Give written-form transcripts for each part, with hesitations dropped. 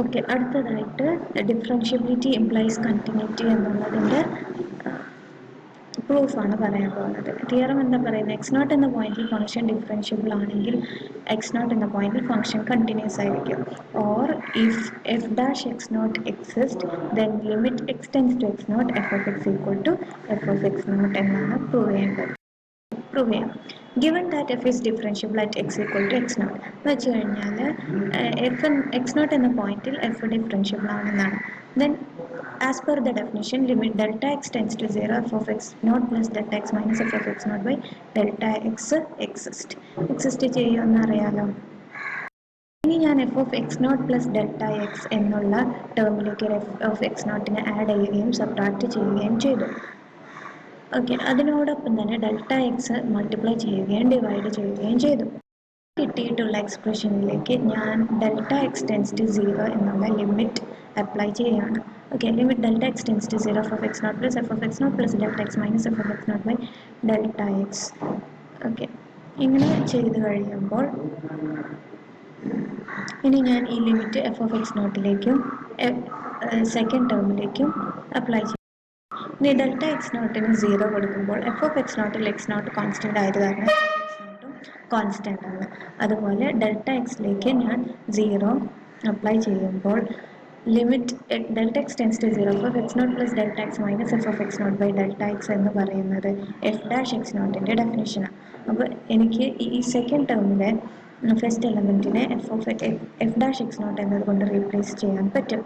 Okay, അടുത്തതായിട്ട് differentiability implies continuity എന്നുള്ളതിൻ്റെ പ്രൂഫാണ് പറയാൻ പോകുന്നത്. തിയറം എന്താ പറയുന്നത്? എക്സ് നോട്ട് എന്ന പോയിന്റിൽ ഫംഗ്ഷൻ ഡിഫറൻഷ്യബിൾ ആണെങ്കിൽ എക്സ് നോട്ട് എന്ന പോയിന്റിൽ ഫംഗ്ഷൻ കണ്ടിന്യൂസ് ആയിരിക്കും. Or if f dash X naught exist then limit x tends to X naught f of x equal to F of X naught എന്നാണ് prove ചെയ്യേണ്ടത്. Prove ചെയ്യാം. Given that f is differentiable at X equal to X naught എന്ന് വെച്ച് കഴിഞ്ഞാൽ x naught എന്ന പോയിന്റിൽ f differentiable ആണെന്നാണ്. Then as per the definition limit delta X tends to 0 F of X not plus delta X minus F of X not by delta x exist ചെയ്യുമെന്ന് അറിയാലോ. ഇനി ഞാൻ f of X not plus delta x എന്നുള്ള ടേമിലേക്ക് f of x നോട്ടിനെ add ചെയ്യുകയും subtract ചെയ്യുകയും ചെയ്തു. ഓക്കെ, അതിനോടൊപ്പം തന്നെ ഡെൽറ്റ എക്സ് മൾട്ടിപ്ലൈ ചെയ്യുകയും ഡിവൈഡ് ചെയ്യുകയും ചെയ്തു. കിട്ടിയിട്ടുള്ള എക്സ്പ്രഷനിലേക്ക് ഞാൻ ഡെൽറ്റ എക്സ് ടെൻസ് ടു 0 എന്നുള്ള ലിമിറ്റ് അപ്ലൈ ചെയ്യുകയാണ്. Okay, limit delta X tends to 0 F of X not plus F of X not plus delta X minus F of X not by delta X. Okay, ഇങ്ങനെ ചെയ്ത് കഴിയുമ്പോൾ ഇനി ഞാൻ ഈ limit F of X നോട്ടിലേക്കും second ടേമിലേക്കും apply ചെയ്യും. ഇനി ഡെൽറ്റ എക്സ് നോട്ടിന് 0 കൊടുക്കുമ്പോൾ എഫ് ഓഫ് എക്സ് നോട്ടിൽ എക്സ് നോട്ട് കോൺസ്റ്റന്റ് ആയത് കാരണം കോൺസ്റ്റന്റ് ആണ്. അതുപോലെ ഡെൽറ്റ എക്സിലേക്ക് ഞാൻ 0 അപ്ലൈ ചെയ്യുമ്പോൾ limit delta X tends to 0 F of X not plus delta X minus F of X not by delta X എന്ന് പറയുന്നത് എഫ് ഡാഷ് എക്സ് നോട്ടിൻ്റെ ഡെഫിനിഷനാണ്. അപ്പോൾ എനിക്ക് ഈ സെക്കൻഡ് ടേമിലെ ഫസ്റ്റ് എലമെൻറ്റിനെ എഫ് ഡാഷ് എക്സ് നോട്ട് എന്നതുകൊണ്ട് റീപ്ലേസ് ചെയ്യാൻ പറ്റും.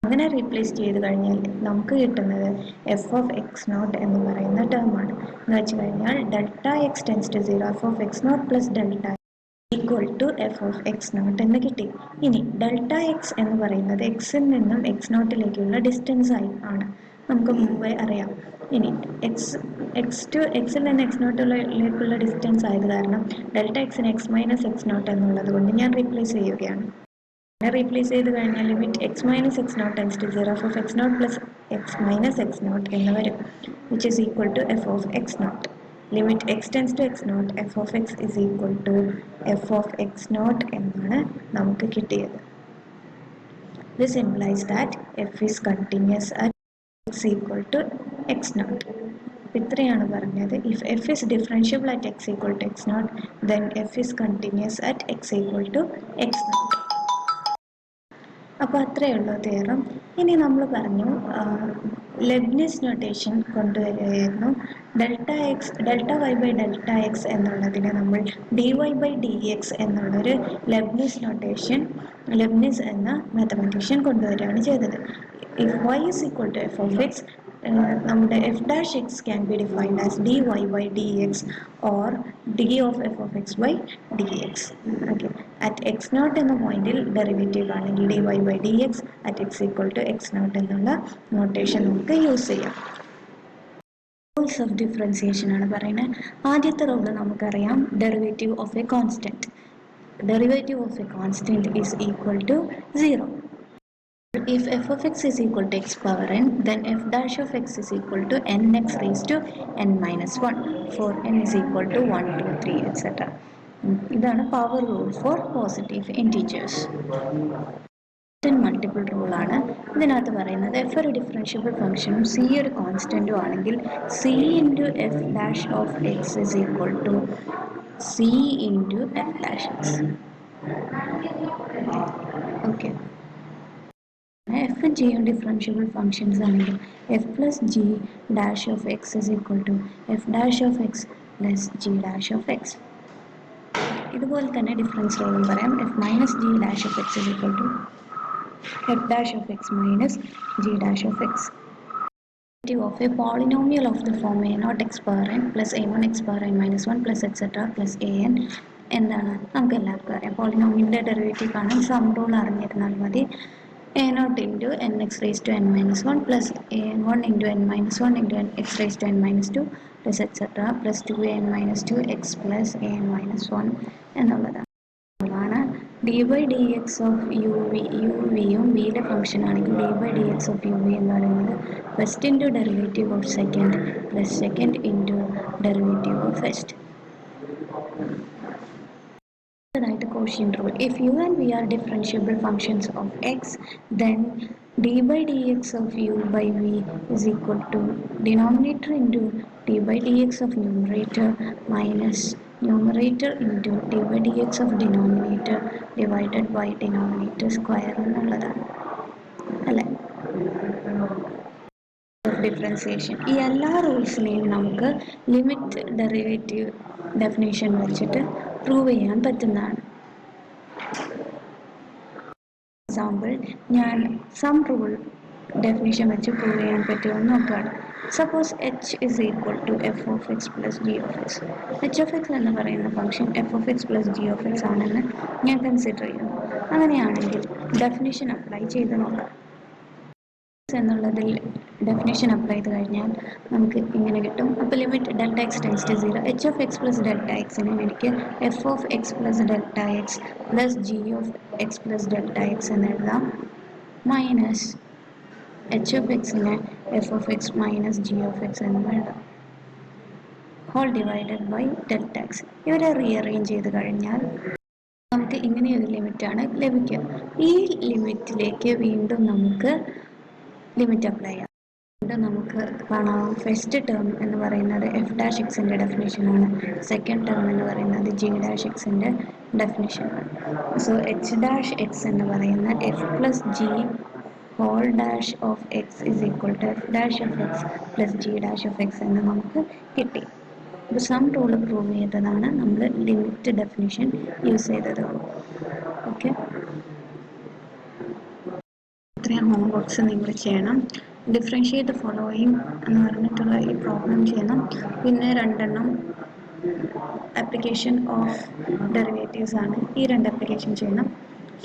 അങ്ങനെ റീപ്ലേസ് ചെയ്ത് കഴിഞ്ഞാൽ നമുക്ക് കിട്ടുന്നത് എഫ് ഓഫ് എക്സ് നോട്ട് എന്ന് പറയുന്ന ടേമാണ്. എന്ന് വെച്ച് കഴിഞ്ഞാൽ delta X tends to 0 F of X not plus delta equal to F of X naught എന്ന് കിട്ടി. ഇനി ഡെൽറ്റ എക്സ് എന്ന് പറയുന്നത് എക്സിൽ നിന്നും എക്സ് നോട്ടിലേക്കുള്ള ഡിസ്റ്റൻസ് ആണ്, നമുക്ക് മുമ്പേ അറിയാം. ഇനി എക്സിൽ നിന്ന് എക്സ് നോട്ടിലേക്കുള്ള ഡിസ്റ്റൻസ് ആയത് കാരണം ഡെൽറ്റ എക്സിന് എക്സ് മൈനസ് എക്സ് നോട്ട് എന്നുള്ളത് കൊണ്ട് ഞാൻ റീപ്ലേസ് ചെയ്യുകയാണ്. റീപ്ലേസ് ചെയ്ത് കഴിഞ്ഞാൽ limit x minus x naught tends to 0 F of X not plus x minus x naught എന്ന് വരും, which is equal to F of X naught. Limit x tends to X naught f of x is equal to F of X naught എന്നാണ് നമുക്ക് കിട്ടിയത്. This implies that f is continuous at X equal to X naught. ഇത്രയാണ് പറഞ്ഞത്. If f is differentiable at X equal to X not then F is continuous at X equal to X not. അപ്പോൾ അത്രയേ ഉള്ളൂ theorem. ഇനി നമ്മൾ പറഞ്ഞു Leibniz notation കൊണ്ടുവരികയായിരുന്നു. Delta Y by delta X എന്നുള്ളതിനെ നമ്മൾ D Y by D X എന്നുള്ളൊരു ലെബ്നിസ് നൊട്ടേഷൻ ലെബ്നിസ് എന്ന മാത്തമാറ്റീഷ്യൻ കൊണ്ടുവരികയാണ് ചെയ്തത്. If Y is equal to F of X നമ്മുടെ F dash X can be defined as D Y by D X or D of F of X by D x. Okay, at x naught എന്ന പോയിന്റിൽ derivative ആണെങ്കിൽ d Y by D x, at X equal to X naught എന്നുള്ള notation നമുക്ക് use ചെയ്യാം. Rules of differentiation ആണ് പറയുന്നത്. ആദ്യത്തെ rule നമുക്കറിയാം, derivative of a constant. Derivative of a constant is equal to 0. If f of x is equal to x power n, then f dash of x is equal to nx raised to n minus 1 for n is equal to 1, 2, 3, etc. ഇതാണ് power rule for positive integers. Multiple rule ആണ്. ഇതിനകത്ത് പറയുന്നത് F ഒരു differentiable ഫംഗ്ഷനും C ഒരു കോൺസ്റ്റന്റും ആണെങ്കിൽ c into f dash of x is equal to c into f dash x. Okay, f ജിയും ഡിഫറൻഷ്യബിൾ ഫംഗ്ഷൻസ് ആണെങ്കിൽ f plus g dash of x is equal to f dash of x plus g dash of x. ഇതുപോലെ തന്നെ difference റൂളും പറയാം. F minus g dash of x is equal to f dash of x minus g dash of x. Of a polynomial of the form a naught x power n plus a1 x power n minus 1 plus etc plus an എന്താണ് നമുക്ക് എല്ലാവർക്കും അറിയാം. പോളിനോമിയലിൻ്റെ derivative കാണാൻ some rule അറിഞ്ഞിരുന്നാൽ മതി. a naught into nx raised to n minus 1 plus a1 into n minus 1 into x raised to n minus 2 plus etc plus 2an minus 2x plus an minus 1 എന്നുള്ളതാണ്. D by D x of u വിയും വിയുടെ function ആണെങ്കിൽ d by D x of u v എന്ന് പറയുന്നത് first into derivative of second plus second into derivative of first. അടുത്തതായിട്ട് Gaussian rule. If u and v are differentiable functions of x, then d by dx of u by v is equal to denominator into d by dx of numerator minus numerator into d by dx of denominator divided by denominator square എന്നുള്ളതാണ് അല്ലേ? Differentiation ഈ എല്ലാ റൂൾസിനെയും നമുക്ക് limit derivative definition വെച്ചിട്ട് prove ചെയ്യാൻ പറ്റുന്നതാണ്. Example ഞാൻ സം റൂൾ ഡെഫിനേഷൻ വെച്ച് പ്രൂവ് ചെയ്യാൻ പറ്റുമെന്ന് നോക്കുകയാണ്. Suppose h is equal to F of x plus g of x. H of x എന്ന് പറയുന്ന function f of x plus g of x ആണെന്ന് ഞാൻ കൺസിഡർ ചെയ്യുന്നു. അങ്ങനെയാണെങ്കിൽ ഡെഫിനേഷൻ അപ്ലൈ ചെയ്ത് നോക്കാം. എന്നുള്ളതിൽ ഡെഫിനേഷൻ അപ്ലൈ ചെയ്ത് കഴിഞ്ഞാൽ നമുക്ക് ഇങ്ങനെ കിട്ടും. അപ്പോൾ limit delta X tends to 0 h of x plus delta എക്സിനെ എനിക്ക് f of x plus delta x plus g of x plus delta X എന്ന് എഴുതാം, മൈനസ് എച്ച് ഓഫ് എക്സിനെ f of x minus g of x എന്ന് എഴുതാം, whole divided by delta x. ഇവരെ rearrange ചെയ്ത് കഴിഞ്ഞാൽ നമുക്ക് ഇങ്ങനെയൊരു ലിമിറ്റാണ് ലഭിക്കുക. ഈ ലിമിറ്റിലേക്ക് വീണ്ടും നമുക്ക് ലിമിറ്റ് അപ്ലൈ ചെയ്യാം. ഇവിടെ നമുക്ക് കാണാം ഫസ്റ്റ് ടേം എന്ന് പറയുന്നത് എഫ് ഡാഷ് എക്സിൻ്റെ ഡെഫിനേഷനാണ്, സെക്കൻഡ് ടേം എന്ന് പറയുന്നത് ജി ഡാഷ് എക്സിൻ്റെ ഡെഫിനേഷനാണ്. സോ എച്ച് ഡാഷ് എക്സ് എന്ന് പറയുന്ന f plus g whole dash of x is equal to f dash of x plus g dash of x എന്ന് നമുക്ക് കിട്ടി. ഇപ്പോൾ സം റൂൾ പ്രൂവ് ചെയ്തതാണ് നമ്മൾ ലിമിറ്റ് ഡെഫിനേഷൻ യൂസ് ചെയ്തത്. ഓക്കെ, ഇത്രയും ഹോംവർക്ക്സ് നിങ്ങൾ ചെയ്യണം. ഡിഫറൻഷിയേറ്റ് ദ ഫോളോയിങ് എന്ന് പറഞ്ഞിട്ടുള്ള ഈ പ്രോബ്ലം ചെയ്യണം. പിന്നെ രണ്ടെണ്ണം ആപ്ലിക്കേഷൻ ഓഫ് ഡെറിവേറ്റീവ്സ് ആണ്, ഈ രണ്ട് ആപ്ലിക്കേഷൻ ചെയ്യണം.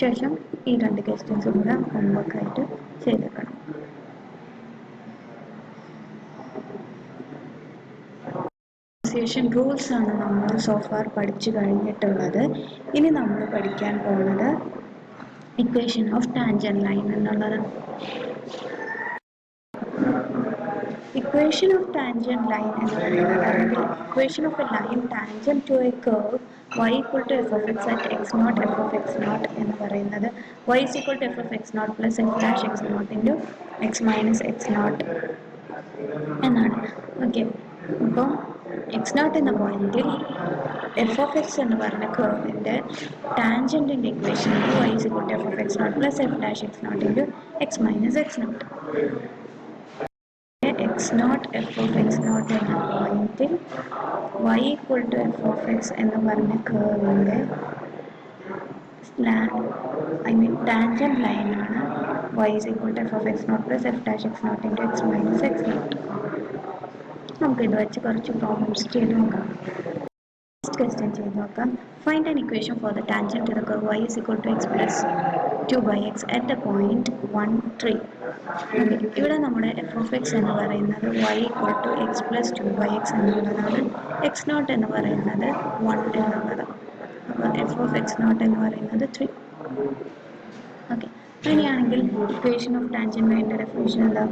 ശേഷം ഈ രണ്ട് ക്വസ്റ്റ്യൻസും കൂടെ ഹോംവർക്കായിട്ട് ചെയ്തേക്കണം. റൂൾസ് ആണ് നമ്മൾ സോഫാർ പഠിച്ചു കഴിഞ്ഞിട്ടുള്ളത്. ഇനി നമ്മൾ പഠിക്കാൻ പോകുന്നത് ഇക്വേഷൻ ഓഫ് ടാൻജന്റ് ലൈൻ എന്നുള്ളത്. ഇക്വേഷൻ ഓഫ് ടാൻജന്റ് ലൈൻ എന്ന് പറയുന്നത് അല്ലെങ്കിൽ equation of a line tangent to a curve y equal to f of x at x naught f of x naught എന്ന് പറയുന്നത് y is equal to f of x naught plus f dash x naught into x minus x naught എന്നാണ്. Okay, ഇപ്പോൾ X naught എന്ന പോയിന്റിൽ F of x എന്ന് പറഞ്ഞ കർവിൻ്റെ ടാൻജൻറ്റിൻ്റെ equation y is equal to f of x naught plus f dash x naught into x minus x naught. X naught f of X naught എന്ന പോയിന്റിൽ y equal to f of x എന്ന് പറഞ്ഞ കർവിൻ്റെ tangent ലൈനാണ് y is equal to f of x naught plus f dash x naught into x minus x naught. നമുക്ക് ഇത് വെച്ച് കുറച്ച് problems ചെയ്ത് നോക്കാം. ഫസ്റ്റ് ക്വസ്റ്റ്യൻ ചെയ്ത് നോക്കാം. Find an equation for the tangent to the curve y is equal to x plus 2/x at the point 1, 3. ഇവിടെ നമ്മുടെ എഫ് ഓഫ് എക്സ് എന്ന് പറയുന്നത് y equal to x plus 2/x എന്നുള്ളതാണ്. X naught എന്ന് പറയുന്നത് 1 എന്നുള്ളതാണ്. അപ്പോൾ എഫ് ഓഫ് എക്സ് നോട്ട് എന്ന് പറയുന്നത് 3. ഓക്കെ, അങ്ങനെയാണെങ്കിൽ ഇക്വേഷൻ ഓഫ് ടാൻജന്റ് ലൈനിൻ്റെ ഡെഫിനിഷൻ എന്താ?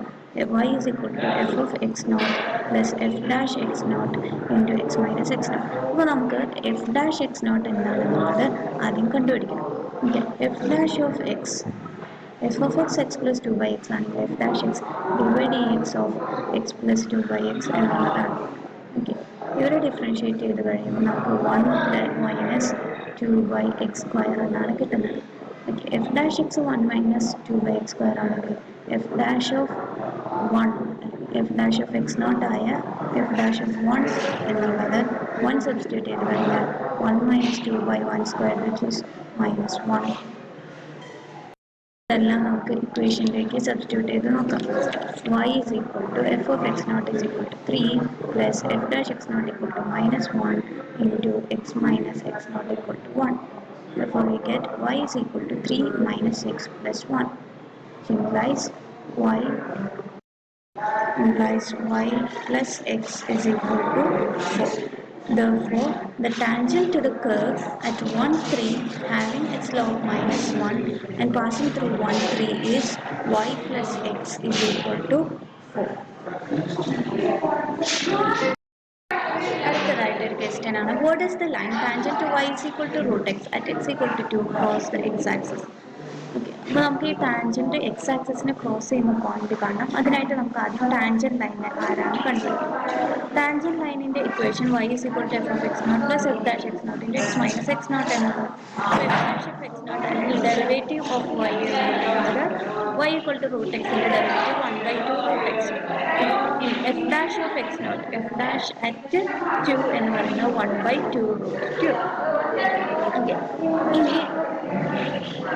y is equal to f of x naught plus f dash x naught into x minus x naught. അപ്പോൾ നമുക്ക് f dash x naught എന്താണെന്നുള്ളത് ആദ്യം കണ്ടുപിടിക്കണം. Okay, f dash of X F of X X plus 2/x ആണെങ്കിൽ f dash X dx of x plus 2/x എന്നുള്ളതാണ്. Okay, ഇവരെ differentiate ചെയ്ത് കഴിയുമ്പോൾ നമുക്ക് 1 മൈനസ് 2/x സ്ക്വയർ എന്നാണ് കിട്ടുന്നത്. Okay, f dash x 1 minus 2/x square ആണെങ്കിൽ f dash of 1 f dash of X not ആയ എഫ് ഡാഷ് ഓഫ് 1 എന്നുള്ളത് 1 സബ്സ്റ്റിറ്റ്യൂട്ട് ചെയ്ത് കഴിഞ്ഞാൽ 1 minus 2/1 square which is minus 1. ഇതെല്ലാം നമുക്ക് ഇക്വേഷനിലേക്ക് സബ്സ്റ്റിറ്റ്യൂട്ട് ചെയ്ത് നോക്കാം. y is equal to f of x naught is equal to 3 plus f dash x naught equal to minus 1 into x minus x naught equal to 1. Therefore we get y is equal to 3 minus 6 plus 1, which implies y plus x is equal to 4. Therefore, the tangent to the curve at 1, 3 having its slope minus 1 and passing through 1, 3 is y plus x is equal to 4. അടുത്തതായിട്ടൊരു question ആണ്. What is the line tangent to y is equal to root x at x equal to 2 cross the x axis? Okay, അപ്പോൾ നമുക്ക് ഈ tangent X ആക്സിസിനെ cross ചെയ്യുന്ന point കാണാം. അതിനായിട്ട് നമുക്ക് ആദ്യം ടാൻജന്റ് ലൈൻ ആരാണ് കണ്ടുപിടിക്കുന്നത്. ടാൻജന്റ് ലൈനിന്റെ equation y is equal to f of x naught plus f dash x naught into x minus x naught എന്നത്. അപ്പോൾ f dash of x naught അല്ലെങ്കിൽ ഡെറിവേറ്റീവ് ഓഫ് y എന്ന് പറയുന്നത് y equal to root x ന്റെ derivative 1 by 2 root x. ഇനി f dash of x naught, f dash at 2 എന്ന് പറയുന്നത് 1 by 2 root 2. Okay, ഇനി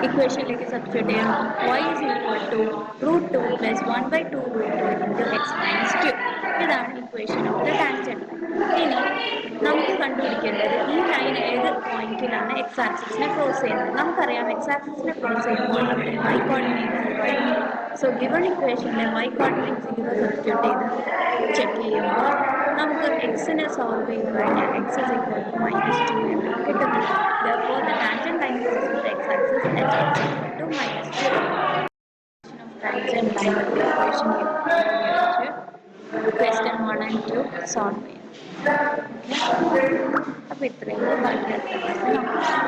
ഇക്വേഷനിലേക്ക് സബ്സ്റ്റിറ്റ്യൂട്ട് ചെയ്യുമ്പോൾ y is equal to root 2 plus 1 by 2 root 2 into x minus 2. ഇതാണ് equation of the tangent line. ഇനി നമുക്ക് കണ്ടുപിടിക്കേണ്ടത് ഈ ലൈൻ ഏത് പോയിന്റിലാണ് എക്സ് ആക്സിസിനെ ക്രോസ് ചെയ്യുന്നത്. നമുക്കറിയാം എക്സ് ആക്സിസിനെ ക്രോസ് ചെയ്യുമ്പോൾ അവിടെ y കോർഡിനേറ്റ് 0 ആയിരിക്കും. സോ ഗിവൺ ഇക്വേഷനിലെ y കോർഡിനേറ്റ് 0 സബ്സ്റ്റിറ്റ്യൂട്ട് ചെയ്ത് ചെക്ക് ചെയ്യുമ്പോൾ നമുക്ക് എക്സിനെ സോൾവ് ചെയ്ത് കഴിഞ്ഞാൽ x is equal to -2 എന്നാണ് കിട്ടുന്നത്. Therefore, the tangent line crosses the x-axis at x equal to -2. Tangent line equation ഉപയോഗിച്ച് question 1 and 2 സോൾവ് ചെയ്യാം. അപ്പോൾ ഇത്രയും ബാക്കി അടുത്ത ക്ലാസ്സിൽ നോക്കാം.